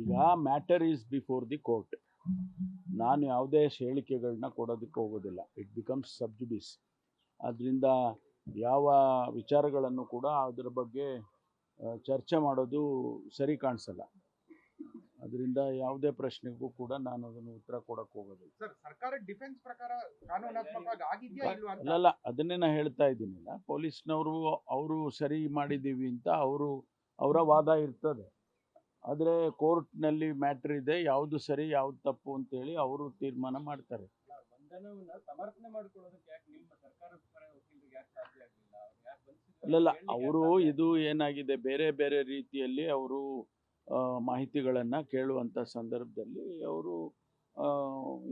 ಈಗ matter is before the court. ನಾನು ಯಾವುದೇ ಹೇಳಿಕೆಗಳನ್ನ ಕೊಡೋದಕ್ಕೆ ಹೋಗೋದಿಲ್ಲ. It becomes sub judice. ಆದ್ದರಿಂದ ಯಾವ ವಿಚಾರಗಳನ್ನು ಕೂಡ ಅದರ ಬಗ್ಗೆ ಚರ್ಚೆ ಮಾಡೋದು ಸರಿ ಕಾಣಿಸಲ್ಲ. ಅದರಿಂದ ಯಾವುದೇ ಪ್ರಶ್ನೆಗೂ ಕೂಡ ನಾನು ಅದನ್ನು ಉತ್ತರ ಕೊಡಕ್ಕೆ ಹೋಗೋದಿಲ್ಲ. ಸರ್, ಸರ್ಕಾರ ಡಿಫೆನ್ಸ್ ಪ್ರಕಾರ ಕಾನೂನಾತ್ಮಕವಾಗಿ ಆಗಿದೆಯಾ ಇಲ್ವಾ ಅಂತ? ಅಲ್ಲಲ್ಲ, ಅದನ್ನೇ ನಾನು ಹೇಳ್ತಾ ಇದ್ದೀನಿಲ್ಲ. ಪೊಲೀಸ್ನವರು ಅವರು ಸರಿ ಮಾಡಿದ್ದೀವಿ ಅಂತ ಅವರ ವಾದ ಇರ್ತದೆ. ಆದರೆ ಕೋರ್ಟ್ನಲ್ಲಿ ಮ್ಯಾಟ್ರ್ ಇದೆ, ಯಾವುದು ಸರಿ ಯಾವುದು ತಪ್ಪು ಅಂತೇಳಿ ಅವರು ತೀರ್ಮಾನ ಮಾಡ್ತಾರೆ. ಸಮರ್ಥನೆ ಮಾಡ್ಕೊಳ್ಳೋದಕ್ಕೆ ಯಾಕೆ ನಿಮ್ಮ ಸರ್ಕಾರದ ಪರ ವಕೀಲರಿಗೆ ಯಾಕೆ ಸಾಧ್ಯ ಆಗಲಿಲ್ಲ? ಅಲ್ಲಲ್ಲ, ಅವರು ಇದು ಏನಾಗಿದೆ, ಬೇರೆ ಬೇರೆ ರೀತಿಯಲ್ಲಿ ಅವರು ಮಾಹಿತಿಗಳನ್ನು ಕೇಳುವಂಥ ಸಂದರ್ಭದಲ್ಲಿ ಅವರು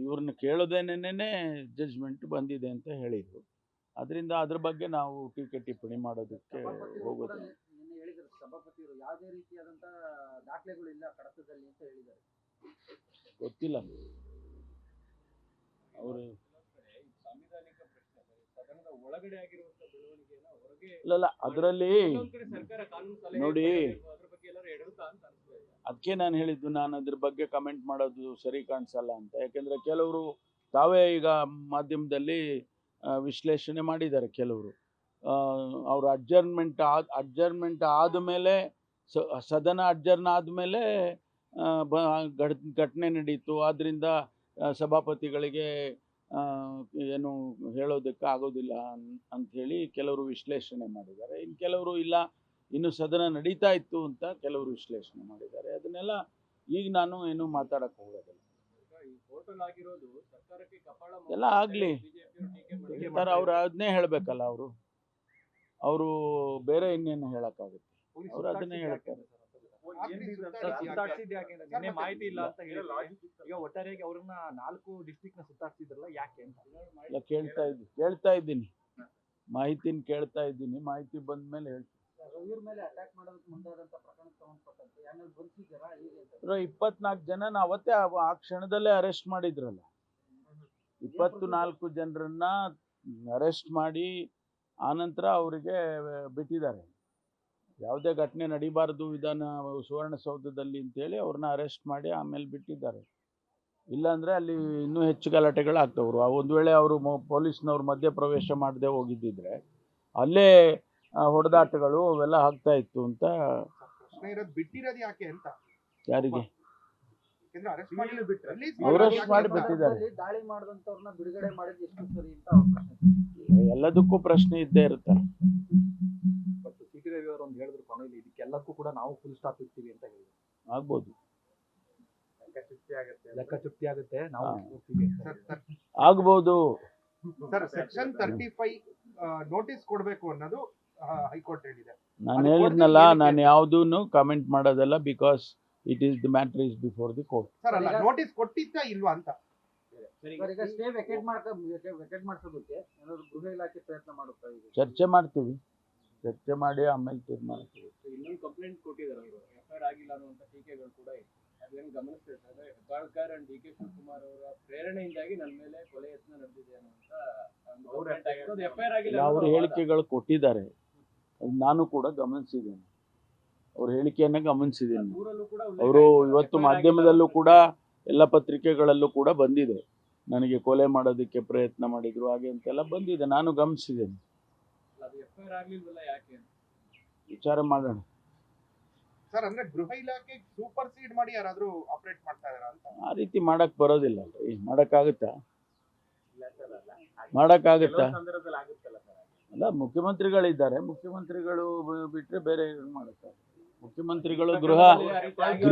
ಇವ್ರನ್ನ ಕೇಳೋದೇನೇನೆ ಜಡ್ಜ್ಮೆಂಟ್ ಬಂದಿದೆ ಅಂತ ಹೇಳಿದರು. ಅದರಿಂದ ಅದ್ರ ಬಗ್ಗೆ ನಾವು ಟೀಕೆ ಟಿಪ್ಪಣಿ ಮಾಡೋದಕ್ಕೆ ಹೋಗೋದಿಲ್ಲ. ಹೇಳಿದರು ಸಭಾಪತಿಯವರು ಯಾವುದೇ ರೀತಿಯಾದಂಥ ದಾಖಲೆಗಳಿಲ್ಲ ಕಡತದಲ್ಲಿ ಅಂತ ಹೇಳಿದ್ದಾರೆ. ಗೊತ್ತಿಲ್ಲ ಅವರು ಸಾಂವಿಧಾನಿಕ ಪ್ರಶ್ನೆ ಸದನದ ಒಳಗಡೆ ಆಗಿರುವಂತ ಬೆಳವಣಿಗೆನ ಹೊರಗೆ ಇಲ್ಲ ಅದರಲ್ಲಿ ಸರ್ಕಾರ ಕಾನೂನು ಸಲಹೆ ನೋಡಿ, ಅದ್ರ ಬಗ್ಗೆ ಎಲ್ಲರೂ ಎಡರುತ್ತಾ ಅಂತ ಅನಿಸ್ತಾ ಇದೆ. ಅದಕ್ಕೆ ನಾನು ಹೇಳಿದ್ದು, ನಾನು ಅದ್ರ ಬಗ್ಗೆ ಕಮೆಂಟ್ ಮಾಡೋದು ಸರಿ ಕಾಣಿಸಲ್ಲ ಅಂತ. ಯಾಕೆಂದರೆ ಕೆಲವರು ತಾವೇ ಈಗ ಮಾಧ್ಯಮದಲ್ಲಿ ವಿಶ್ಲೇಷಣೆ ಮಾಡಿದ್ದಾರೆ. ಕೆಲವರು ಅವರು ಅಡ್ಜರ್ಮೆಂಟ್ ಆದಮೇಲೆ ಸದನ ಅಡ್ಜರ್ನ್ ಆದಮೇಲೆ ಘಟನೆ ನಡೀತು. ಆದ್ದರಿಂದ ಸಭಾಪತಿಗಳಿಗೆ ಏನು ಹೇಳೋದಕ್ಕೆ ಆಗೋದಿಲ್ಲ ಅಂಥೇಳಿ ಕೆಲವರು ವಿಶ್ಲೇಷಣೆ ಮಾಡಿದ್ದಾರೆ. ಇನ್ನು ಕೆಲವರು ಇಲ್ಲ, ಇನ್ನು ಸದನ ನಡೀತಾ ಇತ್ತು ಅಂತ ಕೆಲವರು ವಿಶ್ಲೇಷಣೆ ಮಾಡಿದ್ದಾರೆ. ಅದನ್ನೆಲ್ಲ ಈಗ ನಾನು ಏನು ಮಾತಾಡಕ್ಕೆ ಹೋಗೋದಿಲ್ಲ. ಎಲ್ಲ ಆಗಲಿ ಸರ್, ಅವ್ರು ಅದನ್ನೇ ಹೇಳಬೇಕಲ್ಲ. ಅವರು ಬೇರೆ ಇನ್ನೇನು ಹೇಳೋಕ್ಕಾಗುತ್ತೆ? ಅವರು ಅದನ್ನೇ ಹೇಳ್ತಾರೆ. ನಿನ್ನೆ ಮಾಹಿತಿ ಇಲ್ಲ ಅಂತ ಹೇಳಿ ಈಗ ಒಟ್ಟಾರೆಯಾಗಿ ಅವ್ರನ್ನ 4 ಡಿಸ್ಟ್ರಿಕ್ಟ್ ನ ಸುತ್ತಾಡ್ತಿದ್ರಲ್ಲ, ಯಾಕೆ ಅಂತ? ಇಲ್ಲ, ಕೇಳ್ತಾ ಇದ್ದೀನಿ ಮಾಹಿತಿನ ಕೇಳ್ತಾ ಇದ್ದೀನಿ. ಮಾಹಿತಿ ಬಂದ ಮೇಲೆ ಹೇಳ್ತೀನಿ. ರವಿಯವ್ರ ಮೇಲೆ ಅಟ್ಯಾಕ್ ಮಾಡೋದಕ್ಕೆ ಮುಂದಾದಂತ ಪ್ರಕರಣಕ್ಕೆ ಸಂಬಂಧಪಟ್ಟಂತೆ ಯಾರು ಬಂದಿದ್ದಾರಾ? 24 ಜನ ಅವತ್ತೇ ಆ ಕ್ಷಣದಲ್ಲೇ ಅರೆಸ್ಟ್ ಮಾಡಿದ್ರಲ್ಲ. 24 ಜನರನ್ನ ಅರೆಸ್ಟ್ ಮಾಡಿ ಆನಂತರ ಅವರಿಗೆ ಬಿಟ್ಟಿದ್ದಾರೆ. ಯಾವುದೇ ಘಟನೆ ನಡೀಬಾರ್ದು ಸುವರ್ಣಸೌಧದಲ್ಲಿ ಅಂತೇಳಿ ಅವ್ರನ್ನ ಅರೆಸ್ಟ್ ಮಾಡಿ ಆಮೇಲೆ ಬಿಟ್ಟಿದ್ದಾರೆ. ಇಲ್ಲಾಂದರೆ ಅಲ್ಲಿ ಇನ್ನೂ ಹೆಚ್ಚು ಗಲಾಟೆಗಳಾಗ್ತವ್ರು. ಒಂದು ವೇಳೆ ಅವರು ಪೊಲೀಸ್ನವ್ರು ಮಧ್ಯ ಪ್ರವೇಶ ಮಾಡದೆ ಹೋಗಿದ್ದಿದ್ರೆ ಅಲ್ಲೇ ಹೊಡೆದಾಟಗಳು ಅವೆಲ್ಲ ಆಗ್ತಾ ಇತ್ತು ಅಂತ. ಬಿಟ್ಟಿರೋದು ಯಾಕೆ ಅಂತ? ಯಾರಿಗೆ ಅರೆಸ್ಟ್ ಮಾಡಿ ಬಿಟ್ಟಿದ್ದಾರೆ. ದಾಳಿ ಮಾಡಿದಂತವ್ರನ್ನ ಬಿಡುಗಡೆ ಮಾಡಿದ್ ಎಷ್ಟು ಸರಿ ಅಂತ ಎಲ್ಲದಕ್ಕೂ ಪ್ರಶ್ನೆ ಇದ್ದೇ ಇರುತ್ತಲ್ಲ. ಬಟ್ ಸಿಟಿ ರವಿ ಅವರು ಒಂದು ಹೇಳಿದ್ರು ಕೊನೆಯಲ್ಲಿ, ಇದಕ್ಕೆಲ್ಲಕ್ಕೂ ಕೂಡ ನಾವು ಫುಲ್ ಸ್ಟಾಪ್ ಇರ್ತೀವಿ ಅಂತ ಹೇಳಿದ್ರು. ಆಗ್ಬೋದು, ಲೆಕ್ಕ ಚುಕ್ತಿ ಆಗುತ್ತೆ, ನಾವು ಹೋಗ್ತೀವಿ ಆಗ್ಬೋದು. ಸರ್, ಸೆಕ್ಷನ್ 35 ನೋಟಿಸ್ ಕೊಡಬೇಕು ಅನ್ನೋದು ಹೈಕೋರ್ಟ್ ಹೇಳಿದೆ. ನಾನು ಹೇಳಿದ್ನಲ್ಲ, ನಾನು ಯಾವುದನ್ನು ಕಮೆಂಟ್ ಮಾಡೋದಲ್ಲ. Because it is the matter is before the court. Sir, ಅಲ್ಲ, ನೋಟಿಸ್ ಕೊಟ್ಟಿದ್ದ ಇಲ್ವಾ ಅಂತ? ಈಗ ಸ್ಟೇ ವೆಕೇಟ್ ಮಾಡಿಸೋದಕ್ಕೆ ಏನಾದ್ರು ಗೃಹ ಇಲಾಖೆ ಪ್ರಯತ್ನ ಮಾಡುತ್ತಾ ಇದೆ? ಚರ್ಚೆ ಮಾಡ್ತೀವಿ, ಚರ್ಚೆ ಮಾಡಿ ಆಮೇಲೆ ತೀರ್ಮಾನ ಮಾಡ್ತೀವಿ. ಇನ್ನೊಂದು ಕಂಪ್ಲೇಂಟ್ ಕೊಟ್ಟಿದ್ದಾರೆ ಅವರು, ಎಫ್ಐಆರ್ ಆಗಿಲ್ಲ ಅನ್ನುವಂಥ ಟೀಕೆಗಳು ಕೂಡ ಇದೆ. ಅದೇನು ಗಮನಿಸ್ತಿರ್ತಾರೆ, Hebbalkar and D K Shivakumar ಅವರ ಪ್ರೇರಣೆಯಿಂದಾಗಿ ನನ್ನ ಮೇಲೆ ಕೊಲೆ ಯತ್ನ ನಡೆದಿದೆ ಅನ್ನುವಂಥ ಎಫ್ಐಆರ್ ಆಗಿಲ್ಲ. ಅವ್ರ ಹೇಳಿಕೆಗಳು ಕೊಟ್ಟಿದ್ದಾರೆ, ನಾನು ಕೂಡ ಗಮನಿಸಿದ್ದೇನೆ. ಅವ್ರ ಹೇಳಿಕೆಯನ್ನ ಗಮನಿಸಿದ್ದೇನೆ. ಅವರು ಇವತ್ತು ಮಾಧ್ಯಮದಲ್ಲೂ ಕೂಡ ಎಲ್ಲ ಪತ್ರಿಕೆಗಳಲ್ಲೂ ಕೂಡ ಬಂದಿದೆ, ನನಗೆ ಕೊಲೆ ಮಾಡೋದಕ್ಕೆ ಪ್ರಯತ್ನ ಮಾಡಿದ್ರು ಹಾಗೆ ಅಂತೆಲ್ಲ ಬಂದಿದೆ, ನಾನು ಗಮನಿಸಿದ್ದೇನೆ. ವಿಚಾರ ಮಾಡೋಣ ಸರ್. ಅಂದ್ರೆ ಗೃಹ ಇಲಾಖೆ ಸೂಪರ್ ಸೀಡ್ ಮಾಡಿ ಯಾರಾದ್ರೂ ಆಪರೇಟ್ ಮಾಡ್ತಾ ಇದಾರ ಅಂತ? ಆ ರೀತಿ ಮಾಡಕ್ ಬರೋದಿಲ್ಲ. ಮಾಡಕ್ಕಾಗುತ್ತಾ? ಅಲ್ಲ, ಮುಖ್ಯಮಂತ್ರಿಗಳಿದ್ದಾರೆ, ಮುಖ್ಯಮಂತ್ರಿಗಳು ಬಿಟ್ರೆ ಬೇರೆ ಮಾಡುತ್ತಾರೆ. ಮುಖ್ಯಮಂತ್ರಿಗಳು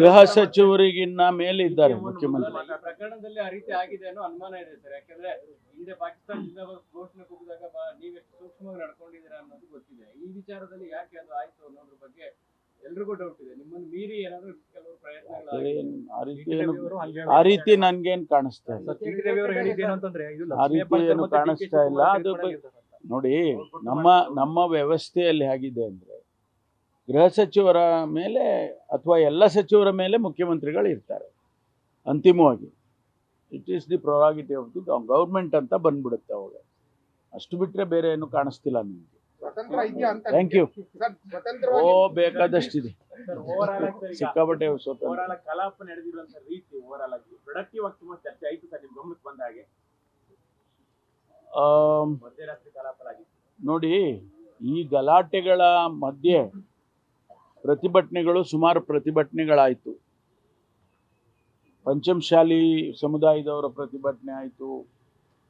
ಗೃಹ ಸಚಿವರಿಗಿನ್ನ ಮೇಲೆ ಇದ್ದಾರೆ ಮುಖ್ಯಮಂತ್ರಿ. ಪ್ರಕರಣದಲ್ಲಿ ಆ ರೀತಿ ಆಗಿದೆ ಅನ್ನೋ ಅನುಮಾನ ಇದೆ ಸರ್. ಯಾಕಂದ್ರೆ ಹಿಂದೆ ಪಾಕಿಸ್ತಾನದಿಂದ ಘೋಷಣೆ ಕೂಗಿದಾಗ ನೀವೆಷ್ಟು ಸೂಕ್ಷ್ಮವಾಗಿ ನಡ್ಕೊಂಡಿದ್ದೀರಾ ಅನ್ನೋದು ಗೊತ್ತಿದೆ. ಈ ವಿಚಾರದಲ್ಲಿ ಯಾಕೆ ಅದು ಆಯ್ತು ಅನ್ನೋದ್ರ ಬಗ್ಗೆ ಎಲ್ರಿಗೂ ಡೌಟ್ ಇದೆ. ನಿಮ್ಮನ್ನು ಮೀರಿ ಏನಾದ್ರು ಕೆಲವು ಪ್ರಯತ್ನಗಳು ಆ ರೀತಿ ನನ್ಗೇನ್ ಕಾಣಿಸ್ತಾ ಇಲ್ಲ. ಆ ರೀತಿ ಏನು ಕಾಣಿಸ್ತಾ ಇಲ್ಲ. ಅದು ನೋಡಿ, ನಮ್ಮ ವ್ಯವಸ್ಥೆಯಲ್ಲಿ ಹೇಗಿದೆ ಅಂದ್ರೆ, ಗೃಹ ಸಚಿವರ ಮೇಲೆ ಅಥವಾ ಎಲ್ಲ ಸಚಿವರ ಮೇಲೆ ಮುಖ್ಯಮಂತ್ರಿಗಳು ಇರ್ತಾರೆ ಅಂತಿಮವಾಗಿ. It is the prerogative of the government ಅಂತ ಬಂದ್ಬಿಡುತ್ತೆ ಅವಾಗ. ಅಷ್ಟು ಬಿಟ್ಟರೆ ಬೇರೆ ಏನು ಕಾಣಿಸ್ತಿಲ್ಲ ನಿಮಗೆ. ಸ್ವತಂತ್ರ ಇದೆಯಾ ಅಂತ ಥ್ಯಾಂಕ್ ಯು. ಸರ್ ಓ ಸ್ವತಂತ್ರವಾಗಿ ಬೇಕಾದಷ್ಟಿದೆ, ಓವರ್ ಆಲ್ ಆಗಿ ಸರ್ ಸಿಕ್ಕಾಪಟ್ಟೆ ಸ್ವತಂತ್ರ. ಓವರ್ ಆಲ್ ಕಲಾಪ ನಡೆದಿರುವಂತ ರೀತಿ ಓವರ್ ಆಲ್ ಆಗಿ ಪ್ರೊಡಕ್ಟಿವ್ ಆಗಿ ತುಂಬಾ ಚರ್ಚೆ ಆಯ್ತು ಸರ್ ನಿಮ್ ಗಮನಕ್ಕೆ ಬಂದ ಹಾಗೆ ಮಧ್ಯರಾತ್ರಿ ಕಲಾಪಲಾಗಿತ್ತು. ನೋಡಿ, ಈ ಗಲಾಟೆಗಳ ಮಧ್ಯೆ ಪ್ರತಿಭಟನೆಗಳು, ಸುಮಾರು ಪ್ರತಿಭಟನೆಗಳಾಯಿತು. ಪಂಚಮಶಾಲಿ ಸಮುದಾಯದವರ ಪ್ರತಿಭಟನೆ ಆಯಿತು,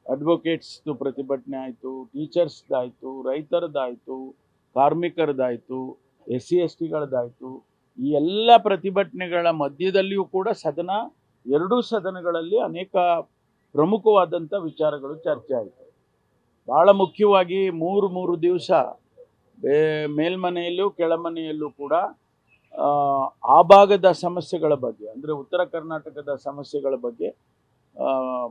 ಅಡ್ವೊಕೇಟ್ಸ್ದು ಪ್ರತಿಭಟನೆ ಆಯಿತು, ಟೀಚರ್ಸ್ದಾಯಿತು, ರೈತರದ್ದಾಯಿತು, ಕಾರ್ಮಿಕರದ್ದಾಯಿತು, SC/STಗಳದ್ದಾಯಿತು. ಈ ಎಲ್ಲ ಪ್ರತಿಭಟನೆಗಳ ಮಧ್ಯದಲ್ಲಿಯೂ ಕೂಡ ಎರಡೂ ಸದನಗಳಲ್ಲಿ ಅನೇಕ ಪ್ರಮುಖವಾದಂಥ ವಿಚಾರಗಳು ಚರ್ಚೆ ಆಯಿತು. ಭಾಳ ಮುಖ್ಯವಾಗಿ ಮೂರು ದಿವಸ ಮೇಲ್ಮನೆಯಲ್ಲೂ ಕೆಳಮನೆಯಲ್ಲೂ ಕೂಡ ಆ ಭಾಗದ ಸಮಸ್ಯೆಗಳ ಬಗ್ಗೆ, ಅಂದರೆ ಉತ್ತರ ಕರ್ನಾಟಕದ ಸಮಸ್ಯೆಗಳ ಬಗ್ಗೆ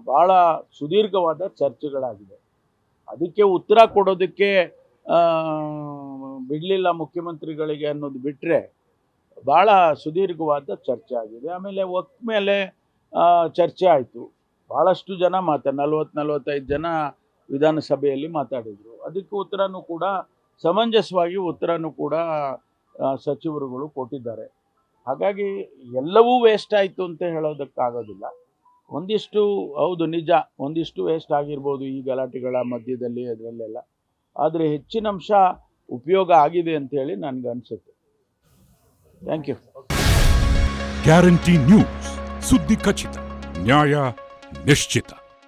ಭಾಳ ಸುದೀರ್ಘವಾದ ಚರ್ಚೆಗಳಾಗಿದೆ. ಅದಕ್ಕೆ ಉತ್ತರ ಕೊಡೋದಕ್ಕೆ ಬಿಡಲಿಲ್ಲ ಮುಖ್ಯಮಂತ್ರಿಗಳಿಗೆ ಅನ್ನೋದು ಬಿಟ್ಟರೆ ಭಾಳ ಸುದೀರ್ಘವಾದ ಚರ್ಚೆ ಆಗಿದೆ. ಆಮೇಲೆ ವಕ್ಫ್ ಮೇಲೆ ಚರ್ಚೆ ಆಯಿತು. ಭಾಳಷ್ಟು ಜನ 40-45 ಜನ ವಿಧಾನಸಭೆಯಲ್ಲಿ ಮಾತಾಡಿದರು. ಅದಕ್ಕೆ ಉತ್ತರನೂ ಕೂಡ ಸಮಂಜಸವಾಗಿ ಉತ್ತರನೂ ಕೂಡ ಸಚಿವರುಗಳು ಕೊಟ್ಟಿದ್ದಾರೆ. ಹಾಗಾಗಿ ಎಲ್ಲವೂ ವೇಸ್ಟ್ ಆಯಿತು ಅಂತ ಹೇಳೋದಕ್ಕಾಗೋದಿಲ್ಲ. ಒಂದಿಷ್ಟು ಹೌದು ನಿಜ, ಒಂದಿಷ್ಟು ವೇಸ್ಟ್ ಆಗಿರ್ಬೋದು ಈ ಗಲಾಟೆಗಳ ಮಧ್ಯದಲ್ಲಿ, ಅದರಲ್ಲೆಲ್ಲ. ಆದರೆ ಹೆಚ್ಚಿನ ಅಂಶ ಉಪಯೋಗ ಆಗಿದೆ ಅಂತೇಳಿ ನನಗನ್ಸುತ್ತೆ. Thank you. ಗ್ಯಾರಂಟಿ ನ್ಯೂಸ್, ಸುದ್ದಿ ಖಚಿತ, ನ್ಯಾಯ ನಿಶ್ಚಿತ.